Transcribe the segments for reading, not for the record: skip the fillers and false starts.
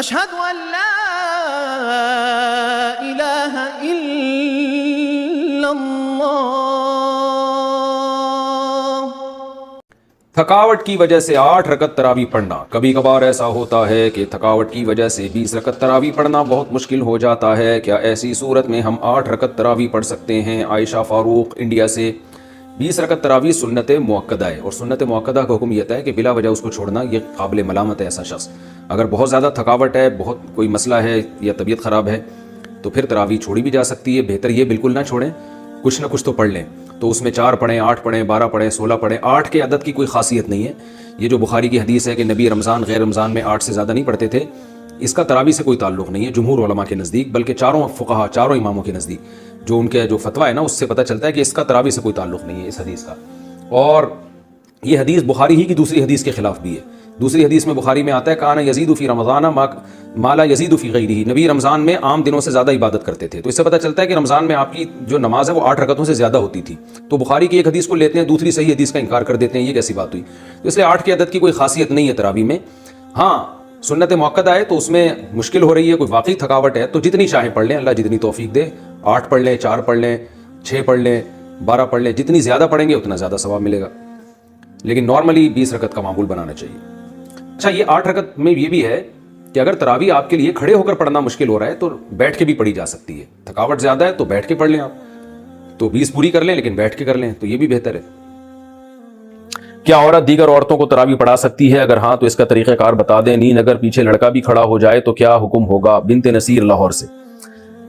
اشہد ان لا الہ الا اللہ۔ تھکاوٹ کی وجہ سے 8 رکعت تراویح پڑھنا۔ کبھی کبھار ایسا ہوتا ہے کہ تھکاوٹ کی وجہ سے 20 رکعت تراویح پڑھنا بہت مشکل ہو جاتا ہے۔ کیا ایسی صورت میں ہم 8 رکعت تراویح پڑھ سکتے ہیں؟ عائشہ فاروق انڈیا سے۔ 20 رکعت تراویح سنت مؤکدہ ہے، اور سنت مؤکدہ کا حکم یہ ہے کہ بلا وجہ اس کو چھوڑنا یہ قابل ملامت ہے۔ ایسا شخص اگر بہت زیادہ تھکاوٹ ہے، بہت کوئی مسئلہ ہے یا طبیعت خراب ہے تو پھر تراویح چھوڑی بھی جا سکتی ہے۔ بہتر یہ بالکل نہ چھوڑیں، کچھ نہ کچھ تو پڑھ لیں۔ تو اس میں 4 پڑھیں، 8 پڑھیں، 12 پڑھیں، 16 پڑھیں۔ 8 کے عدد کی کوئی خاصیت نہیں ہے۔ یہ جو بخاری کی حدیث ہے کہ نبی رمضان غیر رمضان میں 8 سے زیادہ نہیں پڑھتے تھے، اس کا تراویح سے کوئی تعلق نہیں ہے جمہور علماء کے نزدیک، بلکہ چاروں فقہا، چاروں اماموں کے نزدیک جو ان کے جو فتویٰ ہے نا، اس سے پتہ چلتا ہے کہ اس کا تراویح سے کوئی تعلق نہیں ہے اس حدیث کا۔ اور یہ حدیث بخاری ہی کی دوسری حدیث کے خلاف بھی ہے۔ دوسری حدیث میں بخاری میں آتا ہے کان یزید فی رمضان ما لا یزید فی غیرہ، نبی رمضان میں عام دنوں سے زیادہ عبادت کرتے تھے۔ تو اس سے پتہ چلتا ہے کہ رمضان میں آپ کی جو نماز ہے وہ 8 رکعتوں سے زیادہ ہوتی تھی۔ تو بخاری کی ایک حدیث کو لیتے ہیں، دوسری صحیح حدیث کا انکار کر دیتے ہیں، یہ کیسی بات ہوئی؟ تو اس لیے 8 کے عدد کی کوئی خاصیت نہیں ہے تراویح میں۔ ہاں سنت مؤکدہ ہے تو اس میں مشکل ہو رہی ہے، کوئی واقعی تھکاوٹ ہے تو جتنی چاہیں پڑھ لیں، اللہ جتنی توفیق دے۔ 8 پڑھ لیں، 4 پڑھ لیں، 6 پڑھ لیں، 12 پڑھ لیں، جتنی زیادہ پڑھیں گے اتنا زیادہ ثواب ملے گا، لیکن نارملی 20 رکعت کا معمول بنانا چاہیے۔ اچھا، یہ 8 رکعت میں یہ بھی ہے کہ اگر تراویح آپ کے لیے کھڑے ہو کر پڑھنا مشکل ہو رہا ہے تو بیٹھ کے بھی پڑھی جا سکتی ہے۔ تھکاوٹ زیادہ ہے تو بیٹھ کے پڑھ لیں، آپ تو 20 پوری کر لیں لیکن بیٹھ کے کر لیں، تو یہ بھی بہتر ہے۔ کیا عورت دیگر عورتوں کو تراویح پڑھا سکتی ہے؟ اگر ہاں تو اس کا طریقہ کار بتا دیں۔ نیند اگر پیچھے لڑکا بھی کھڑا ہو جائے تو کیا حکم ہوگا؟ بنت نصیر لاہور سے۔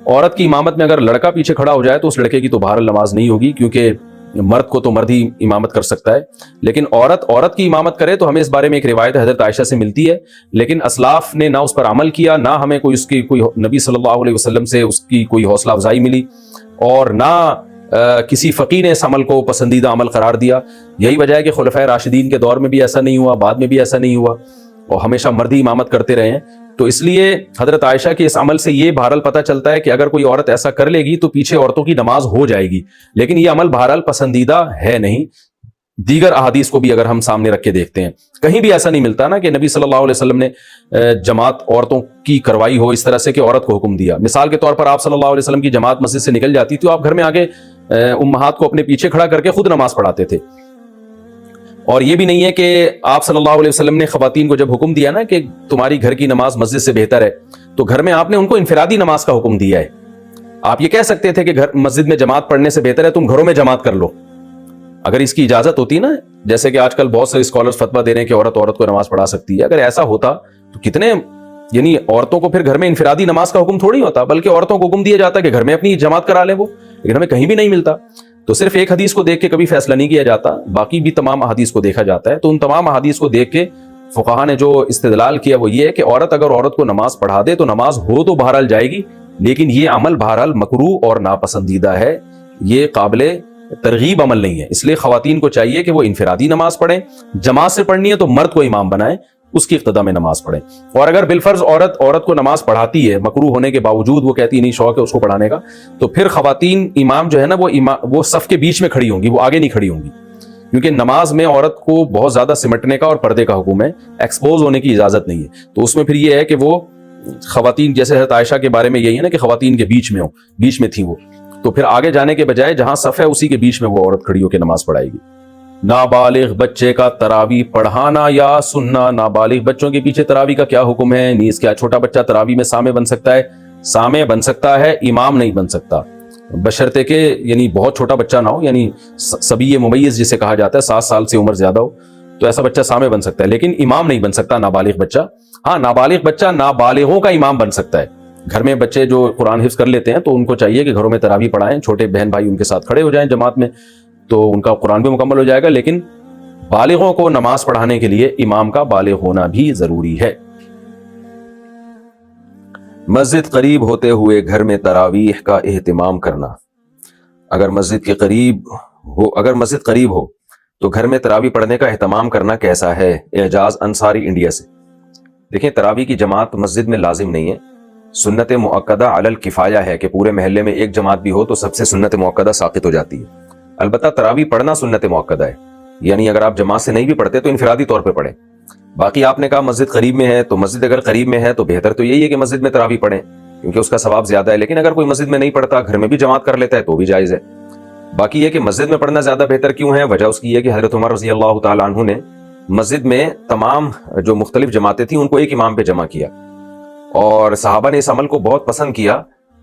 عورت کی امامت میں اگر لڑکا پیچھے کھڑا ہو جائے تو اس لڑکے کی تو بہرحال نماز نہیں ہوگی، کیونکہ مرد کو تو مرد ہی امامت کر سکتا ہے، لیکن عورت کی امامت کرے تو ہمیں اس بارے میں ایک روایت حضرت عائشہ سے ملتی ہے، لیکن اسلاف نے نہ اس پر عمل کیا، نہ ہمیں کوئی اس کی کوئی نبی صلی اللہ علیہ وسلم سے اس کی کوئی حوصلہ افزائی ملی، اور نہ کسی فقیہ نے اس عمل کو پسندیدہ عمل قرار دیا۔ یہی وجہ ہے کہ خلفائے راشدین کے دور میں بھی ایسا نہیں ہوا، بعد میں بھی ایسا نہیں ہوا، اور ہمیشہ مرد ہی امامت کرتے رہے ہیں۔ تو اس لیے حضرت عائشہ کے اس عمل سے یہ بہرحال پتہ چلتا ہے کہ اگر کوئی عورت ایسا کر لے گی تو پیچھے عورتوں کی نماز ہو جائے گی، لیکن یہ عمل بہرحال پسندیدہ ہے نہیں۔ دیگر احادیث کو بھی اگر ہم سامنے رکھ کے دیکھتے ہیں، کہیں بھی ایسا نہیں ملتا نا کہ نبی صلی اللہ علیہ وسلم نے جماعت عورتوں کی کروائی ہو اس طرح سے کہ عورت کو حکم دیا۔ مثال کے طور پر آپ صلی اللہ علیہ وسلم کی جماعت مسجد سے نکل جاتی تو آپ گھر میں آگے امہات کو اپنے پیچھے کھڑا کر کے خود نماز پڑھاتے تھے۔ اور یہ بھی نہیں ہے کہ آپ صلی اللہ علیہ وسلم نے خواتین کو جب حکم دیا نا کہ تمہاری گھر کی نماز مسجد سے بہتر ہے، تو گھر میں آپ نے ان کو انفرادی نماز کا حکم دیا ہے۔ آپ یہ کہہ سکتے تھے کہ مسجد میں جماعت پڑھنے سے بہتر ہے تم گھروں میں جماعت کر لو، اگر اس کی اجازت ہوتی نا، جیسے کہ آج کل بہت سے اسکالرز فتویٰ دے رہے ہیں کہ عورت کو نماز پڑھا سکتی ہے۔ اگر ایسا ہوتا تو کتنے، یعنی عورتوں کو پھر گھر میں انفرادی نماز کا حکم تھوڑی ہوتا، بلکہ عورتوں کو حکم دیا جاتا کہ گھر میں اپنی جماعت کرا لیں وہ، لیکن ہمیں کہیں بھی نہیں ملتا۔ تو صرف ایک حدیث کو دیکھ کے کبھی فیصلہ نہیں کیا جاتا، باقی بھی تمام احادیث کو دیکھا جاتا ہے۔ تو ان تمام احادیث کو دیکھ کے فقہا نے جو استدلال کیا وہ یہ ہے کہ اگر عورت کو نماز پڑھا دے تو نماز ہو تو بہرحال جائے گی، لیکن یہ عمل بہرحال مکروہ اور ناپسندیدہ ہے، یہ قابل ترغیب عمل نہیں ہے۔ اس لیے خواتین کو چاہیے کہ وہ انفرادی نماز پڑھیں، جماعت سے پڑھنی ہے تو مرد کو امام بنائیں، اس کی اقتداء میں نماز پڑھیں۔ اور اگر بالفرض عورت کو نماز پڑھاتی ہے مکروہ ہونے کے باوجود، وہ کہتی نہیں شوق ہے اس کو پڑھانے کا، تو پھر خواتین امام جو ہے نا وہ صف کے بیچ میں کھڑی ہوں گی، وہ آگے نہیں کھڑی ہوں گی، کیونکہ نماز میں عورت کو بہت زیادہ سمٹنے کا اور پردے کا حکم ہے، ایکسپوز ہونے کی اجازت نہیں ہے۔ تو اس میں پھر یہ ہے کہ وہ خواتین، جیسے حضرت عائشہ کے بارے میں یہی ہے نا کہ خواتین کے بیچ میں تھی وہ، تو پھر آگے جانے کے بجائے جہاں صف ہے اسی کے بیچ میں وہ عورت کھڑی ہو کے نماز پڑھائے گی۔ نابالغ بچے کا تراویح پڑھانا یا سننا، نابالغ بچوں کے پیچھے تراویح کا کیا حکم ہے؟ نیز کیا چھوٹا بچہ تراویح میں سامع بن سکتا ہے؟ سامع بن سکتا ہے، امام نہیں بن سکتا، بشرطے کہ یعنی بہت چھوٹا بچہ نہ ہو، یعنی صبی ممیز جسے کہا جاتا ہے، 7 سال سے عمر زیادہ ہو تو ایسا بچہ سامع بن سکتا ہے، لیکن امام نہیں بن سکتا نابالغ بچہ۔ ہاں نابالغ بچہ نابالغوں کا امام بن سکتا ہے۔ گھر میں بچے جو قرآن حفظ کر لیتے ہیں تو ان کو چاہیے کہ گھروں میں تراویح پڑھائیں، چھوٹے بہن بھائی ان کے ساتھ کھڑے ہو جائیں جماعت میں، تو ان کا قرآن بھی مکمل ہو جائے گا، لیکن بالغوں کو نماز پڑھانے کے لیے امام کا بالغ ہونا بھی ضروری ہے۔ مسجد قریب ہوتے ہوئے گھر میں تراویح کا اہتمام کرنا۔ اگر مسجد قریب ہو تو گھر میں تراویح پڑھنے کا اہتمام کرنا کیسا ہے؟ اعجاز انصاری انڈیا سے۔ دیکھیں، تراویح کی جماعت مسجد میں لازم نہیں ہے، سنت مؤکدہ علی الکفایہ ہے کہ پورے محلے میں ایک جماعت بھی ہو تو سب سے سنت مؤکدہ ساقط ہو جاتی ہے۔ البتہ تراویح پڑھنا سنت مؤکدہ ہے، یعنی اگر آپ جماعت سے نہیں بھی پڑھتے تو انفرادی طور پہ پڑھیں، باقی آپ نے کہا مسجد قریب میں ہے، تو مسجد اگر قریب میں ہے تو بہتر تو یہی ہے کہ مسجد میں تراویح پڑھیں کیونکہ اس کا ثواب زیادہ ہے، لیکن اگر کوئی مسجد میں نہیں پڑھتا، گھر میں بھی جماعت کر لیتا ہے تو بھی جائز ہے۔ باقی یہ کہ مسجد میں پڑھنا زیادہ بہتر کیوں ہے، وجہ اس کی یہ کہ حضرت عمر رضی اللہ تعالیٰ عنہ نے مسجد میں تمام جو مختلف جماعتیں تھیں ان کو ایک امام پہ جمع کیا، اور صحابہ نے اس عمل کو بہت پسند کیا،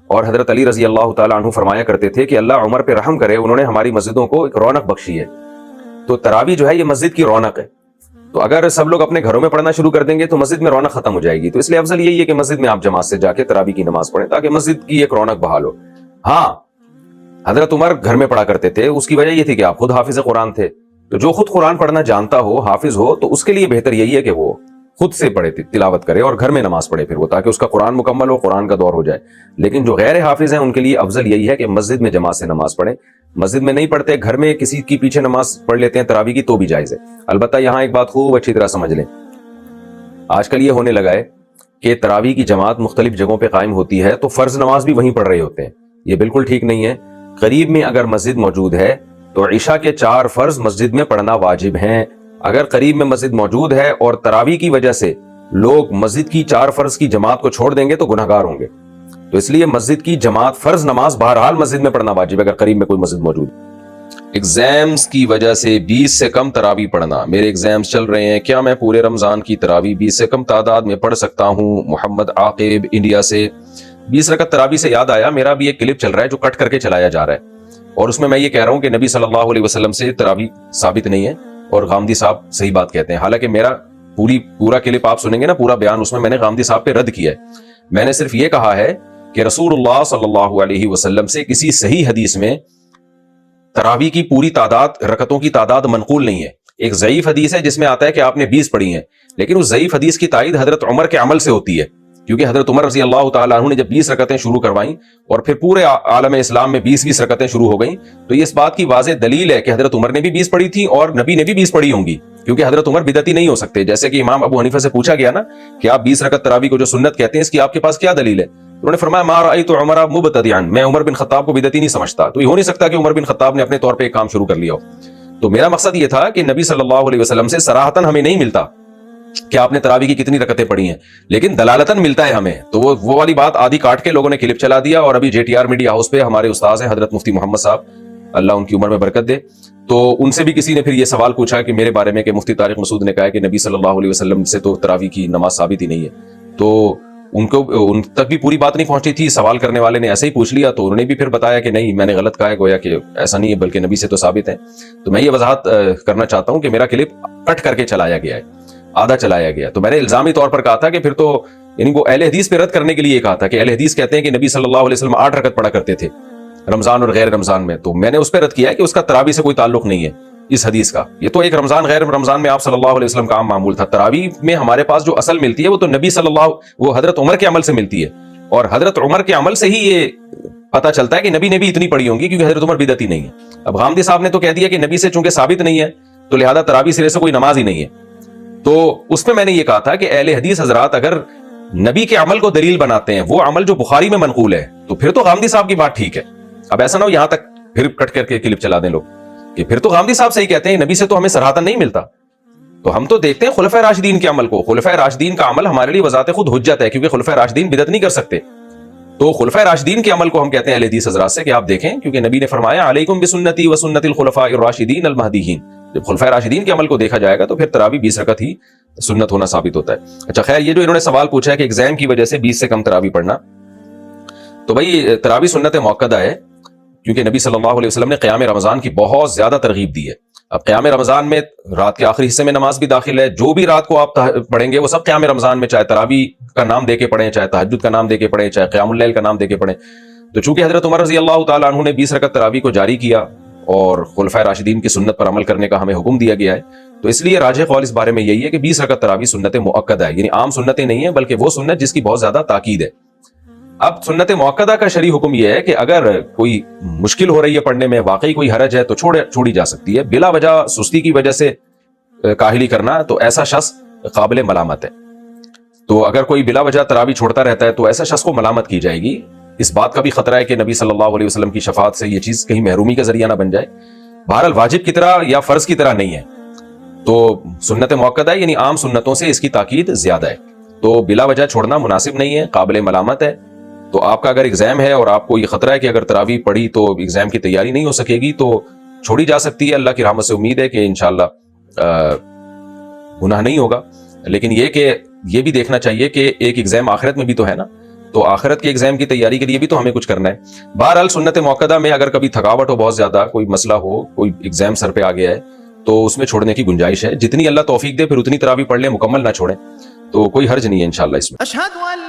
اور حضرت علی رضی اللہ تعالیٰ عنہ فرمایا کرتے تھے کہ اللہ عمر پہ رحم کرے، انہوں نے ہماری مسجدوں کو ایک رونق بخشی ہے۔ تو تراویح جو ہے یہ مسجد کی رونق ہے، تو اگر سب لوگ اپنے گھروں میں پڑھنا شروع کر دیں گے تو مسجد میں رونق ختم ہو جائے گی، تو اس لیے افضل یہی ہے کہ مسجد میں آپ جماعت سے جا کے تراویح کی نماز پڑھیں تاکہ مسجد کی ایک رونق بحال ہو۔ ہاں، حضرت عمر گھر میں پڑھا کرتے تھے، اس کی وجہ یہ تھی کہ آپ خود حافظ قرآن تھے، تو جو خود قرآن پڑھنا جانتا ہو، حافظ ہو، تو اس کے لیے بہتر یہی ہے کہ وہ خود سے پڑھے، تلاوت کرے اور گھر میں نماز پڑھے پھر وہ، تاکہ اس کا قرآن مکمل ہو، قرآن کا دور ہو جائے۔ لیکن جو غیر حافظ ہیں ان کے لیے افضل یہی ہے کہ مسجد میں جماعت سے نماز پڑھیں، مسجد میں نہیں پڑھتے، گھر میں کسی کی پیچھے نماز پڑھ لیتے ہیں تراویح کی تو بھی جائز ہے۔ البتہ یہاں ایک بات خوب اچھی طرح سمجھ لیں، آج کل یہ ہونے لگا ہے کہ تراویح کی جماعت مختلف جگہوں پہ قائم ہوتی ہے تو فرض نماز بھی وہیں پڑھ رہے ہوتے ہیں، یہ بالکل ٹھیک نہیں ہے۔ قریب میں اگر مسجد موجود ہے تو عشاء کے 4 فرض مسجد میں پڑھنا واجب ہیں۔ اگر قریب میں مسجد موجود ہے اور تراویح کی وجہ سے لوگ مسجد کی 4 فرض کی جماعت کو چھوڑ دیں گے تو گنہگار ہوں گے، تو اس لیے مسجد کی جماعت فرض نماز بہرحال مسجد میں پڑھنا واجب ہے اگر قریب میں کوئی مسجد موجود ہے۔ ایگزامز کی وجہ سے 20 سے کم تراویح پڑھنا، میرے ایگزامز چل رہے ہیں، کیا میں پورے رمضان کی تراویح 20 سے کم تعداد میں پڑھ سکتا ہوں؟ محمد عاقب انڈیا سے۔ 20 رکعت تراویح سے یاد آیا، میرا بھی ایک کلپ چل رہا ہے جو کٹ کر کے چلایا جا رہا ہے، اور اس میں یہ کہہ رہا ہوں کہ نبی صلی اللہ علیہ وسلم سے تراویح ثابت نہیں ہے، اور غامدی صاحب صحیح بات کہتے ہیں۔ حالانکہ میرا پورا کلپ آپ سنیں گے نا، پورا بیان، اس میں نے غامدی صاحب پہ رد کیا ہے۔ میں نے صرف یہ کہا ہے کہ رسول اللہ صلی اللہ علیہ وسلم سے کسی صحیح حدیث میں تراویح کی پوری تعداد، رکعتوں کی تعداد منقول نہیں ہے۔ ایک ضعیف حدیث ہے جس میں آتا ہے کہ آپ نے 20 پڑھی ہیں، لیکن اس ضعیف حدیث کی تائید حضرت عمر کے عمل سے ہوتی ہے، کیونکہ حضرت عمر رضی اللہ تعالیٰ عنہ نے جب 20 رکعتیں شروع کروائیں اور پھر پورے عالم اسلام میں 20 رکعتیں شروع ہو گئیں، تو یہ اس بات کی واضح دلیل ہے کہ حضرت عمر نے بھی 20 پڑھی تھی اور نبی نے بھی 20 پڑھی ہوں گی، کیونکہ حضرت عمر بدعتی نہیں ہو سکتے۔ جیسے کہ امام ابو حنیفہ سے پوچھا گیا نا کہ آپ 20 رکعت تراویح کو جو سنت کہتے ہیں، اس کی آپ کے پاس کیا دلیل ہے؟ انہوں نے فرمایا ما رأیت عمر مبتدعا، میں عمر بن خطاب کو بدعتی نہیں سمجھتا۔ تو یہ ہو نہیں سکتا کہ عمر بن خطاب نے اپنے طور پہ ایک کام شروع کر لیا ہو۔ تو میرا مقصد یہ تھا کہ نبی صلی اللہ علیہ وسلم سے صراحتاً ہمیں نہیں ملتا کہ آپ نے تراویح کی کتنی رکعتیں پڑھی ہیں، لیکن دلالتاً ملتا ہے ہمیں۔ تو وہ والی بات آدھی کاٹ کے لوگوں نے کلپ چلا دیا، اور ابھی JTR میڈیا ہاؤس پہ ہمارے استاذ ہیں حضرت مفتی محمد صاحب، اللہ ان کی عمر میں برکت دے، تو ان سے بھی کسی نے پھر یہ سوال پوچھا کہ میرے بارے میں کہ مفتی طارق مسعود نے کہا ہے کہ نبی صلی اللہ علیہ وسلم سے تو تراویح کی نماز ثابت ہی نہیں ہے۔ تو ان تک بھی پوری بات نہیں پہنچی تھی، سوال کرنے والے نے ایسے ہی پوچھ لیا، تو انہوں نے بھی پھر بتایا کہ نہیں، میں نے غلط کہا ہے، گویا کہ ایسا نہیں ہے بلکہ نبی سے تو ثابت ہے۔ تو میں یہ وضاحت کرنا چاہتا ہوں کہ میرا کلپ کٹ کر کے چلایا گیا ہے، آدھا چلایا گیا، تو میں نے الزامی طور پر کہا تھا کہ پھر تو یعنی وہ اہل حدیث پہ رد کرنے کے لیے کہا تھا کہ اہل حدیث کہتے ہیں کہ نبی صلی اللہ علیہ وسلم 8 رکعت پڑھا کرتے تھے رمضان اور غیر رمضان میں، تو میں نے اس پہ رد کیا ہے کہ اس کا تراویح سے کوئی تعلق نہیں ہے اس حدیث کا، یہ تو ایک رمضان غیر رمضان میں آپ صلی اللہ علیہ وسلم کا عام معمول تھا۔ تراویح میں ہمارے پاس جو اصل ملتی ہے وہ تو نبی صلی اللہ، وہ حضرت عمر کے عمل سے ملتی ہے، اور حضرت عمر کے عمل سے ہی یہ پتہ چلتا ہے کہ نبی نے بھی اتنی پڑھی ہوں گی، کیونکہ حضرت عمر بدعتی نہیں ہے۔ اب غامدی صاحب نے تو کہہ دیا کہ نبی سے چونکہ ثابت نہیں ہے تو لہذا تراویح سرے سے کوئی نماز ہی نہیں ہے، تو اس میں نے یہ کہا تھا کہ اہل حدیث حضرات اگر نبی کے عمل کو دلیل بناتے ہیں، وہ عمل جو بخاری میں منقول ہے، تو پھر تو غامدی صاحب کی بات ٹھیک ہے۔ اب ایسا نہ ہو یہاں تک پھر کٹ کر کے کلپ چلا دیں لوگ کہ پھر تو غامدی صاحب صحیح کہتے ہیں، نبی سے تو ہمیں صراحتاً نہیں ملتا۔ تو ہم تو دیکھتے ہیں خلفائے راشدین کے عمل کو، خلفائے راشدین کا عمل ہمارے لیے بذات خود حجت ہے، کیونکہ خلفائے راشدین بدعت نہیں کر سکتے، تو خلفائے راشدین کے عمل کو ہم کہتے ہیں اہل حدیث حضرات سے کہ آپ دیکھیں، کیونکہ نبی نے فرمایا علیکم بسنتی وسنت الخلفاء الراشدین المہدیین۔ جب خلفائے راشدین کے عمل کو دیکھا جائے گا تو پھر تراویح 20 رکعت ہی سنت ہونا ثابت ہوتا ہے۔ اچھا خیر، یہ جو انہوں نے سوال پوچھا ہے کہ ایگزام کی وجہ سے 20 سے کم تراویح پڑھنا، تو بھائی تراویح سنت موقدہ ہے، کیونکہ نبی صلی اللہ علیہ وسلم نے قیام رمضان کی بہت زیادہ ترغیب دی ہے۔ اب قیام رمضان میں رات کے آخری حصے میں نماز بھی داخل ہے، جو بھی رات کو آپ پڑھیں گے وہ سب قیام رمضان میں، چاہے تراویح کا نام دے کے پڑھیں، چاہے تہجد کا نام دے کے پڑھیں، چاہے قیام اللیل کا نام دے کے پڑھیں۔ تو چونکہ حضرت عمر رضی اللہ تعالیٰ عنہ نے 20 رکعت تراویح کو جاری کیا اور خلفائے راشدین کی سنت پر عمل کرنے کا ہمیں حکم دیا گیا ہے، تو اس لیے راجح قول اس بارے میں یہی ہے کہ 20 رکعت تراویح سنت مؤکدہ ہے، یعنی عام سنتیں نہیں ہیں بلکہ وہ سنت جس کی بہت زیادہ تاکید ہے۔ اب سنت مؤکدہ کا شرعی حکم یہ ہے کہ اگر کوئی مشکل ہو رہی ہے پڑھنے میں، واقعی کوئی حرج ہے، تو چھوڑی جا سکتی ہے، بلا وجہ سستی کی وجہ سے کاہلی کرنا تو ایسا شخص قابل ملامت ہے۔ تو اگر کوئی بلا وجہ تراویح چھوڑتا رہتا ہے تو ایسا شخص کو ملامت کی جائے گی۔ اس بات کا بھی خطرہ ہے کہ نبی صلی اللہ علیہ وسلم کی شفاعت سے یہ چیز کہیں محرومی کا ذریعہ نہ بن جائے۔ بہرحال واجب کی طرح یا فرض کی طرح نہیں ہے، تو سنت موقدہ یعنی عام سنتوں سے اس کی تاکید زیادہ ہے، تو بلا وجہ چھوڑنا مناسب نہیں ہے، قابل ملامت ہے۔ تو آپ کا اگر ایگزام ہے اور آپ کو یہ خطرہ ہے کہ اگر تراویح پڑھی تو ایگزام کی تیاری نہیں ہو سکے گی، تو چھوڑی جا سکتی ہے، اللہ کی رحمت سے امید ہے کہ انشاءاللہ گناہ نہیں ہوگا۔ لیکن یہ کہ یہ بھی دیکھنا چاہیے کہ ایک ایگزام آخرت میں بھی تو ہے نا، تو آخرت کے ایگزام کی تیاری کے لیے بھی تو ہمیں کچھ کرنا ہے۔ بہرحال سنت موقدہ میں اگر کبھی تھکاوٹ ہو، بہت زیادہ کوئی مسئلہ ہو، کوئی ایگزام سر پہ آ گیا ہے، تو اس میں چھوڑنے کی گنجائش ہے، جتنی اللہ توفیق دے پھر اتنی تراویح پڑھ لیں، مکمل نہ چھوڑیں، تو کوئی حرج نہیں ہے انشاءاللہ اس میں۔ اشہد ان